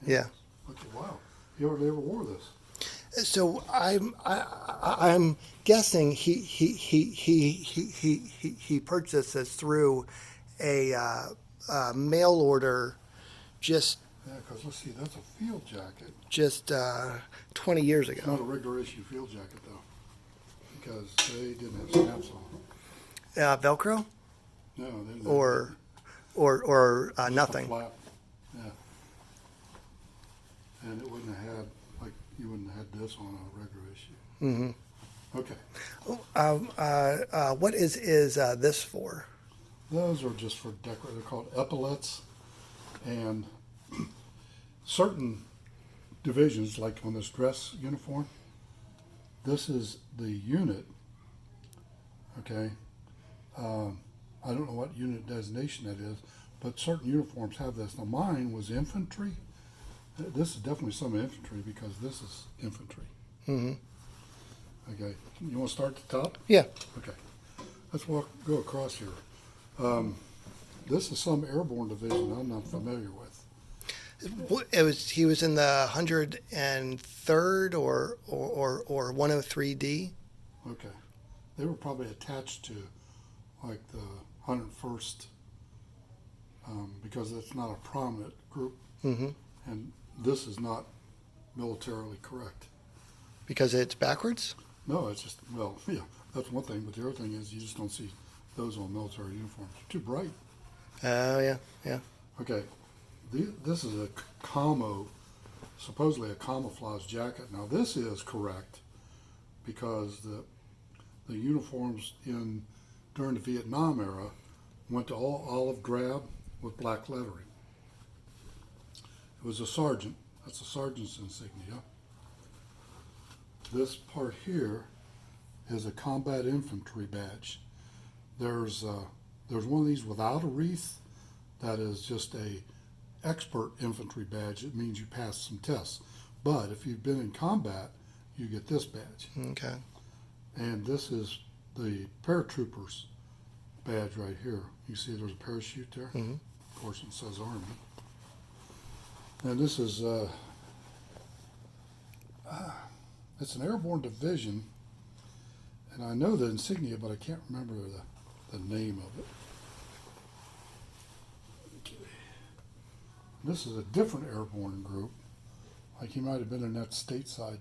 Yeah. Okay, wow. You ever wore this? So I'm guessing he purchased this through a mail order just Yeah, because let's see, that's a field jacket. just 20 years It's not ago. a regular issue field jacket though, because they didn't have snaps on them. Velcro No, they didn't have or that. Just a nothing. flap. Yeah, and it wouldn't have had like you wouldn't have had this on a regular issue. Hmm. Okay, What is this for? those are just for decor. They're called epaulets, and certain divisions, like on this dress uniform, this is the unit. Okay, I don't know what unit designation that is, but certain uniforms have this. Now mine was infantry. This is definitely some infantry because this is infantry. Hmm. Okay, you want to start at the top? Yeah. Okay, let's go across here. This is some airborne division I'm not familiar with. He was in the 103rd or 103D. Okay, they were probably attached to like the 101st because it's not a prominent group, Hmm. and this is not militarily correct. Because it's backwards. No, it's just, well, yeah, that's one thing, but the other thing is you just don't see those on military uniforms. They're too bright. Oh yeah, yeah. Okay, this is a camo, supposedly a camouflage jacket. Now this is correct because the uniforms during the Vietnam era went to all olive drab with black lettering. It was a sergeant. That's a sergeant's insignia. This part here is a combat infantry badge. There's one of these without a wreath that is just a expert infantry badge. It means you passed some tests. But if you've been in combat, you get this badge. Okay. And this is the paratroopers badge right here. You see there's a parachute there? Hmm. Of course it says Army. And this is it's an airborne division, and I know the insignia, but I can't remember the name of it. Okay. This is a different airborne group, like he might have been in that stateside,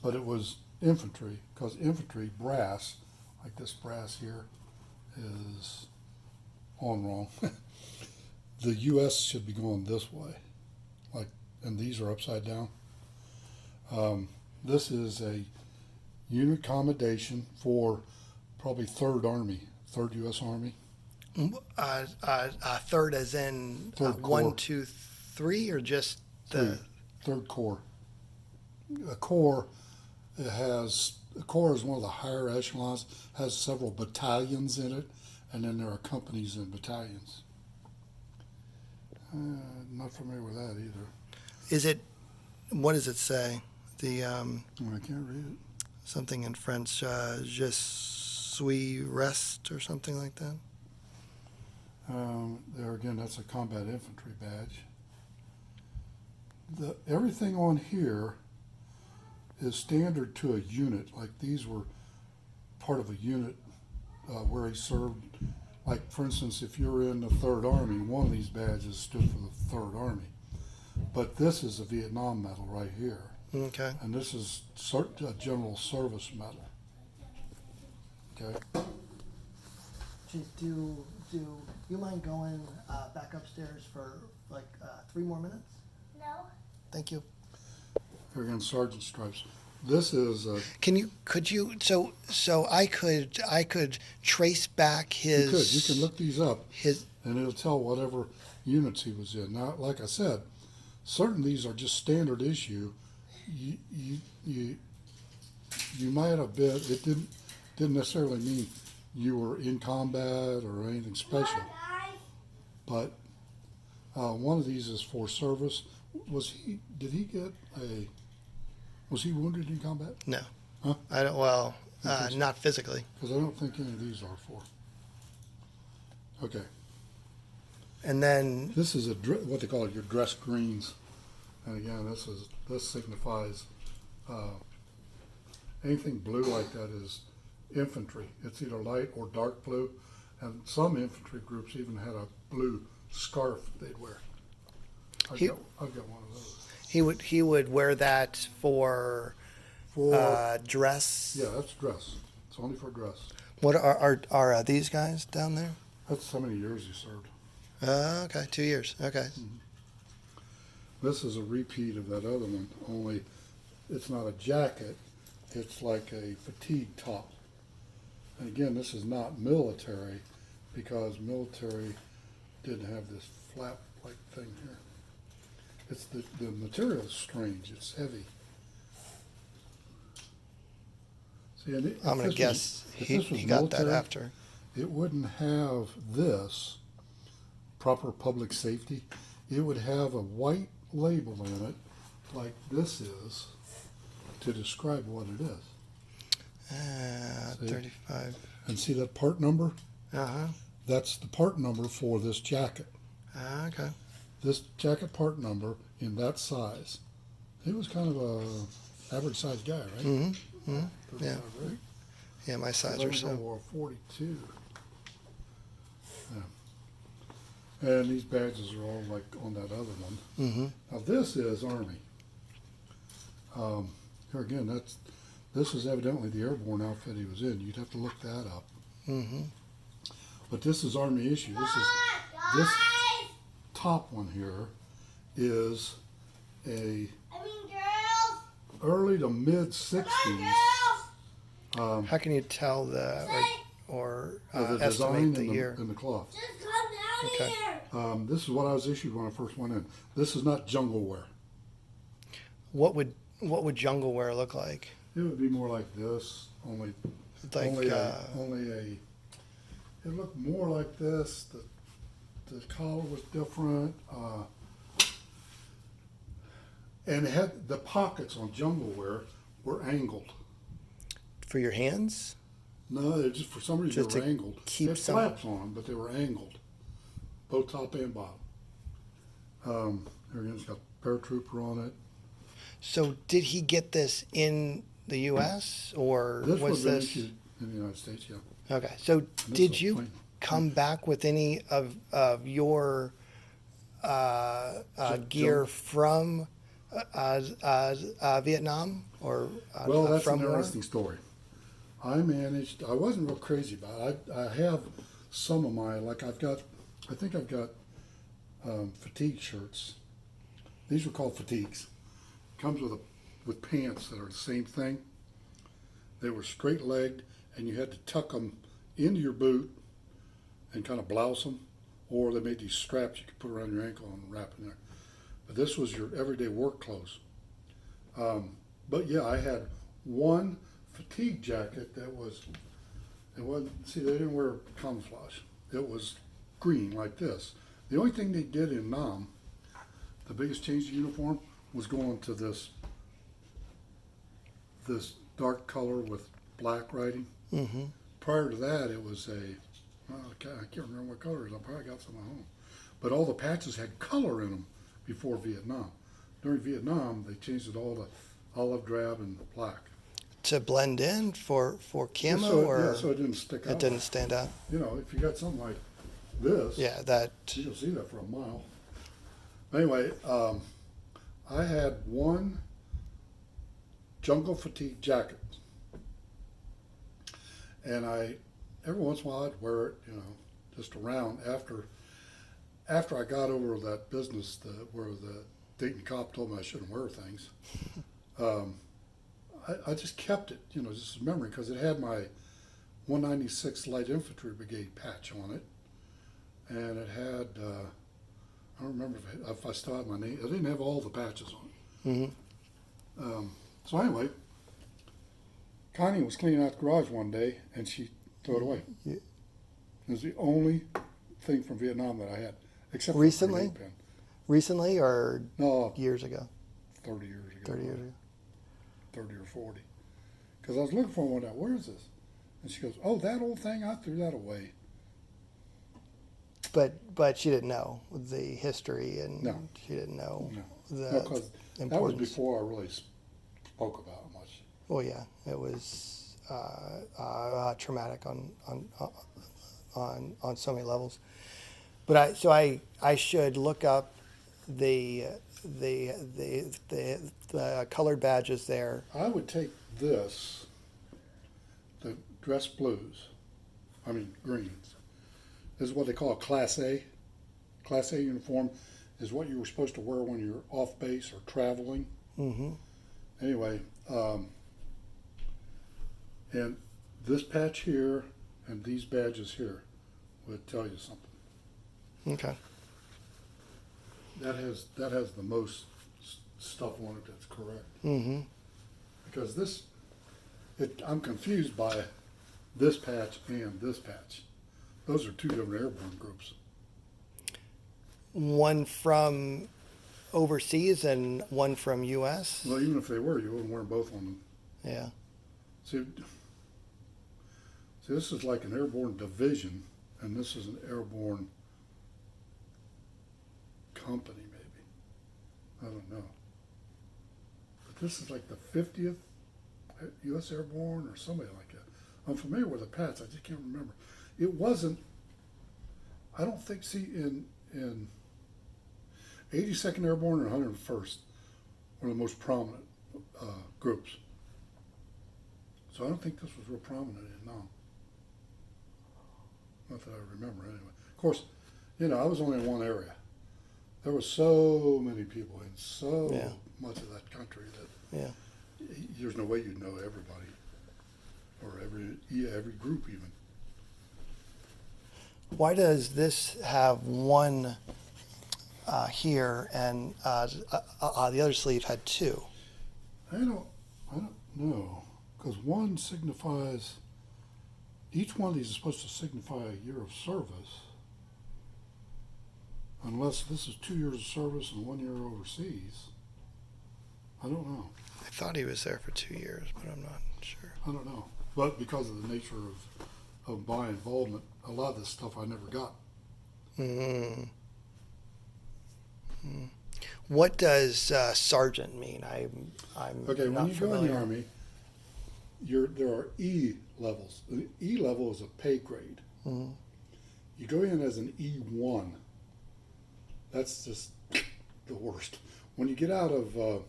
but it was infantry, because infantry brass, like this brass here, is on wrong. The U.S. should be going this way, like, and these are upside down. This is a unit commendation for probably Third Army, Third U.S. Army, Third as in Third one, Corps, two, three, or just three, the. Third Corps. A corps a corps is one of the higher echelons, has several battalions in it, and then there are companies and battalions. Not familiar with that either. Is it? What does it say? The I can't read it. something in French, je suis reste or something like that. There again, that's a combat infantry badge. Everything on here is standard to a unit. Like these were part of a unit where he served. Like for instance, if you're in the Third Army, one of these badges stood for the Third Army. But this is a Vietnam medal right here, Okay. and this is a General Service medal. Okay. Do you mind going back upstairs for like 3 more minutes? No. Thank you. Here again, Sergeant Stripes. This is Could you so I could trace back you his can look these up, his and it'll tell whatever units he was in. Now, like I said, certain of these are just standard issue. You might have been. It didn't necessarily mean you were in combat or anything special. But one of these is for service. Did he get a? Was he wounded in combat? No. Huh? I don't well Okay. not physically. Because I don't think any of these are for. Okay. And then, This is what they call your dress greens, and again, this signifies anything blue like that is infantry. It's either light or dark blue, and some infantry groups even had a blue scarf they'd wear. I've got one of those. he would wear that for dress. Yeah, that's dress. It's only for dress. What are these guys down there? That's how many years he served. Okay, 2 years. Okay. This is a repeat of that other one, only it's not a jacket, it's like a fatigue top. And again, this is not military, because military didn't have this flap-like thing here. It's the material is strange, it's heavy. See, and I'm gonna guess he got that after. It wouldn't have this proper public safety. It would have a white label in it, like this is, to describe what it is. See? 35. And see that part number? Uh-huh. That's the part number for this jacket. Okay. This jacket part number in that size. He was kind of a average sized guy, right? Mm-hmm. Mm-hmm. Yeah. Right? Yeah, my size or so. Wore 42. Yeah. And these badges are all like on that other one. Mm-hmm. Now this is Army. Here again, this is evidently the airborne outfit he was in. You'd have to look that up. Mm-hmm. But this is Army issue. This top one here is a early to mid 60s. How can you tell the The estimate design the year? in the cloth. Just come down Okay. here. This is what I was issued when I first went in. This is not jungle wear. What would jungle wear look like? It would be more like this, only Like it looked more like this. The collar was different, and it had the pockets on jungle wear were angled. for your hands? No, they just for some reason Just they were to angled. keep They had some- flaps on them, but they were angled, both top and bottom. Here again, it's got paratrooper on it. So did he get this in the U.S. or This was was this? issued in the United States, yeah. Okay. So This did was you plain. come back with any of your gear from Vietnam or Well, that's from an war? interesting story. I wasn't real crazy about it. I have some of my, I think I've got fatigue shirts. These were called fatigues. Comes with pants that are the same thing. They were straight legged, and you had to tuck them into your boot and kind of blouse them, or they made these straps you could put around your ankle and wrap in there. But this was your everyday work clothes. But yeah, I had one fatigue jacket that it wasn't, see, they didn't wear camouflage. It was green like this. The only thing they did in Nam, the biggest change to uniform, was going to this dark color with black writing. Mm-hmm. Prior to that, it was I can't remember what color it is. I probably got some at home. But all the patches had color in them before Vietnam. During Vietnam, they changed it all to olive drab and black. To blend in for camo So it didn't stick out. it didn't stand out? You know, if you got something like this, Yeah, that. you'll see that for a mile. Anyway, I had one jungle fatigue jacket, and every once in a while I'd wear it, just around after I got over that business where the Dayton cop told me I shouldn't wear things. I just kept it, just as memory, because it had my 196th Light Infantry Brigade patch on it, and it had I don't remember if I still had my name. I didn't have all the patches on it. Mm-hmm. So anyway, Connie was cleaning out the garage one day, and she threw it away. Yeah. It was the only thing from Vietnam that I had, except Recently? for a grenade pen. Recently or No, years ago? 30 years ago. 30 years ago. 30 or 40. Because I was looking for one day. Where is this? And she goes, "Oh, that old thing. I threw that away." but she didn't know the history, and No. she didn't know No, the because that was importance. before I really spoke about it much. Well, yeah, it was traumatic on so many levels. But I should look up the colored badges there. I would take this, the dress blues, greens, this is what they call a Class A. Class A uniform is what you were supposed to wear when you're off base or traveling. Mm-hmm. Anyway, and this patch here and these badges here would tell you something. Okay. That has the most stuff on it that's correct. Mm-hmm. Because I'm confused by this patch and this patch. Those are two different airborne groups. One from overseas and one from U.S. Well, even if they were, you wouldn't wear both on them. Yeah. See, this is like an airborne division, and this is an airborne company, maybe. I don't know. But this is like the 50th U.S. Airborne or somebody like that. I'm familiar with the patch, I just can't remember. It wasn't, I don't think, in 82nd Airborne or 101st were the most prominent groups. So I don't think this was real prominent in Nam. Not that I remember anyway. Of course, I was only in one area. There were so many people in so Yeah. much of that country that Yeah. there's no way you'd know everybody or every group even. Why does this have one here and the other sleeve had two? I don't know, because one signifies, each one of these is supposed to signify a year of service, unless this is 2 years of service and 1 year overseas. I don't know. I thought he was there for 2 years, but I'm not sure. I don't know. But because of the nature of my involvement, a lot of this stuff I never got. Mm. What does sergeant mean? I'm Okay, not when you go in familiar. the Army, there are E levels. The E level is a pay grade. Mhm. You go in as an E1. That's just the worst. When you get out of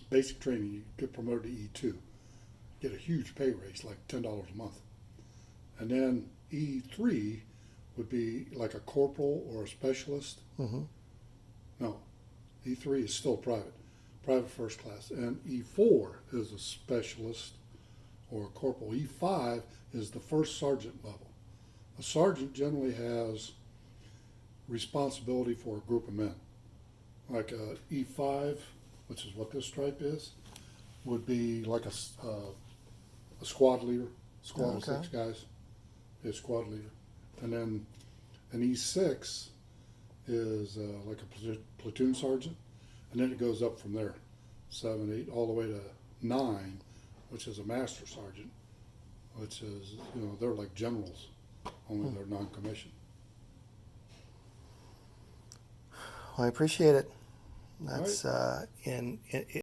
basic training, you get promoted to E2. Get a huge pay raise, like $10 a month. And then E3 would be like a corporal or a specialist. Mhm. No, E3 is still private first class. And E4 is a specialist or a corporal. E5 is the first sergeant level. A sergeant generally has responsibility for a group of men. Like a E5, which is what this stripe is, would be like a squad leader, squad of 6 guys, is squad leader. And then an E6 is like a platoon sergeant, and then it goes up from there, 7, 8, all the way to 9, which is a master sergeant, which is, they're like generals, only they're non-commissioned. Well, I appreciate it. All That's in